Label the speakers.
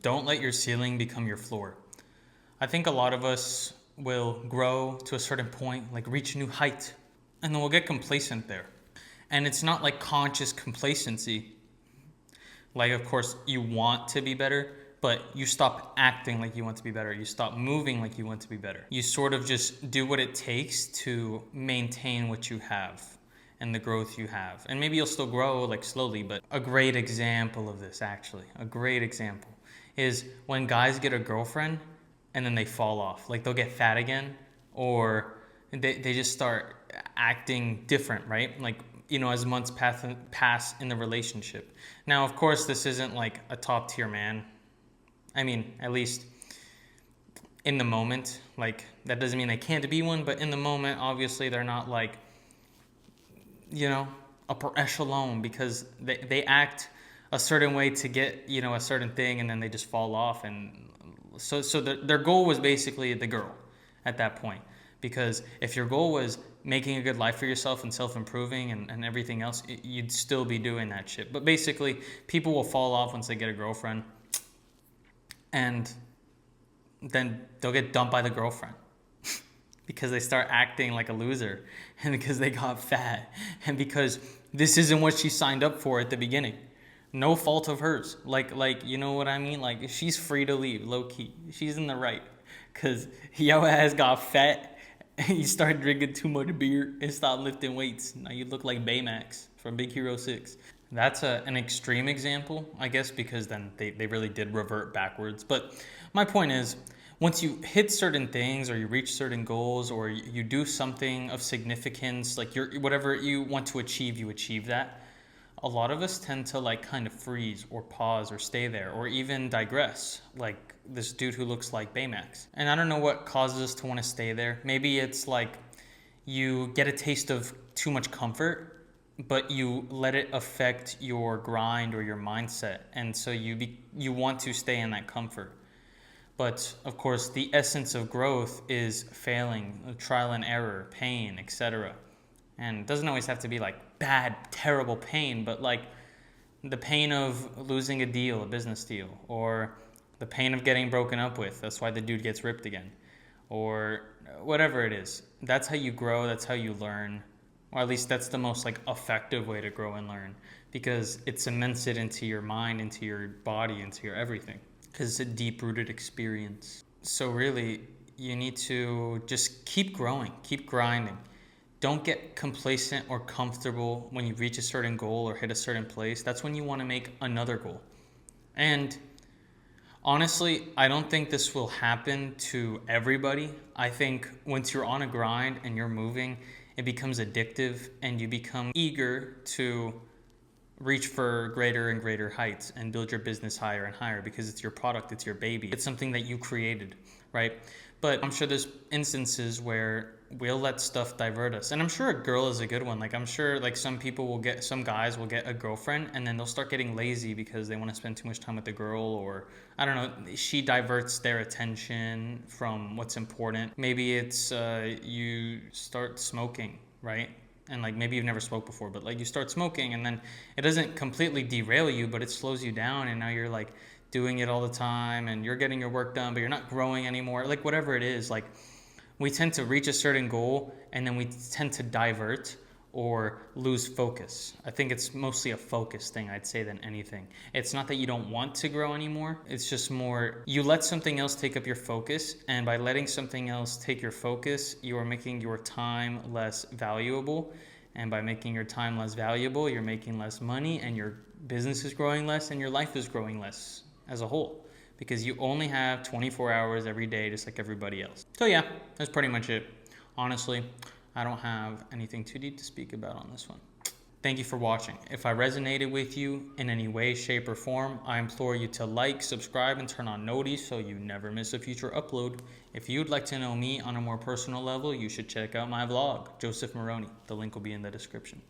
Speaker 1: Don't let your ceiling become your floor. I think a lot of us will grow to a certain point, like reach a new height, and then we'll get complacent there. And it's not like conscious complacency. Like, of course, you want to be better, but you stop acting like you want to be better. You stop moving like you want to be better. You sort of just do what it takes to maintain what you have and the growth you have. And maybe you'll still grow like slowly, but a great example of this, actually, a great example is when guys get a girlfriend and then they fall off. Like they'll get fat again, or they just start acting different, right? Like, you know, as months pass in the relationship. Now, of course, this isn't like a top tier man. I mean, at least in the moment. Like, that doesn't mean they can't be one, but in the moment, obviously, they're not like, you know, upper echelon, because they act a certain way to get, you know, a certain thing, and then they just fall off. And so their goal was basically the girl at that point. Because if your goal was making a good life for yourself and self-improving and everything else, you'd still be doing that shit. But basically, people will fall off once they get a girlfriend, and then they'll get dumped by the girlfriend because they start acting like a loser, and because they got fat, and because this isn't what she signed up for at the beginning. No fault of hers. Like you know what I mean? Like, she's free to leave, low key. She's in the right, because your ass got fat. You started drinking too much beer and stopped lifting weights. Now you look like Baymax from Big Hero 6. That's an extreme example, I guess, because then they really did revert backwards. But my point is, once you hit certain things, or you reach certain goals, or you do something of significance, like whatever you want to achieve, you achieve that. A lot of us tend to like kind of freeze or pause or stay there, or even digress, like this dude who looks like Baymax. And I don't know what causes us to want to stay there. Maybe it's like you get a taste of too much comfort, but you let it affect your grind or your mindset, and so you want to stay in that comfort. But of course, the essence of growth is failing, trial and error, pain, etc. And it doesn't always have to be like bad, terrible pain, but like the pain of losing a deal, a business deal, or the pain of getting broken up with. That's why the dude gets ripped again, or whatever it is. That's how you grow. That's how you learn, or at least that's the most like effective way to grow and learn, because it cements it into your mind, into your body, into your everything, because it's a deep-rooted experience. So really, you need to just keep growing, keep grinding. Don't get complacent or comfortable when you reach a certain goal or hit a certain place. That's when you want to make another goal. And honestly, I don't think this will happen to everybody. I think once you're on a grind and you're moving, it becomes addictive, and you become eager to reach for greater and greater heights and build your business higher and higher, because it's your product, it's your baby. It's something that you created, right? But I'm sure there's instances where we'll let stuff divert us. And I'm sure a girl is a good one. Like, I'm sure like some guys will get a girlfriend, and then they'll start getting lazy because they want to spend too much time with the girl, or I don't know, she diverts their attention from what's important. Maybe it's you start smoking, right? And like maybe you've never smoked before, but like you start smoking, and then it doesn't completely derail you, but it slows you down, and now you're like doing it all the time, and you're getting your work done, but you're not growing anymore. Like whatever it is, like we tend to reach a certain goal, and then we tend to divert or lose focus. I think it's mostly a focus thing, I'd say, than anything. It's not that you don't want to grow anymore. It's just more you let something else take up your focus, and by letting something else take your focus, you are making your time less valuable. And by making your time less valuable, you're making less money, and your business is growing less, and your life is growing less as a whole, because you only have 24 hours every day, just like everybody else. So yeah, that's pretty much it. Honestly, I don't have anything too deep to speak about on this one. Thank you for watching. If I resonated with you in any way, shape, or form, I implore you to like, subscribe, and turn on noties so you never miss a future upload. If you'd like to know me on a more personal level, you should check out my vlog, Joseph Marrone. The link will be in the description.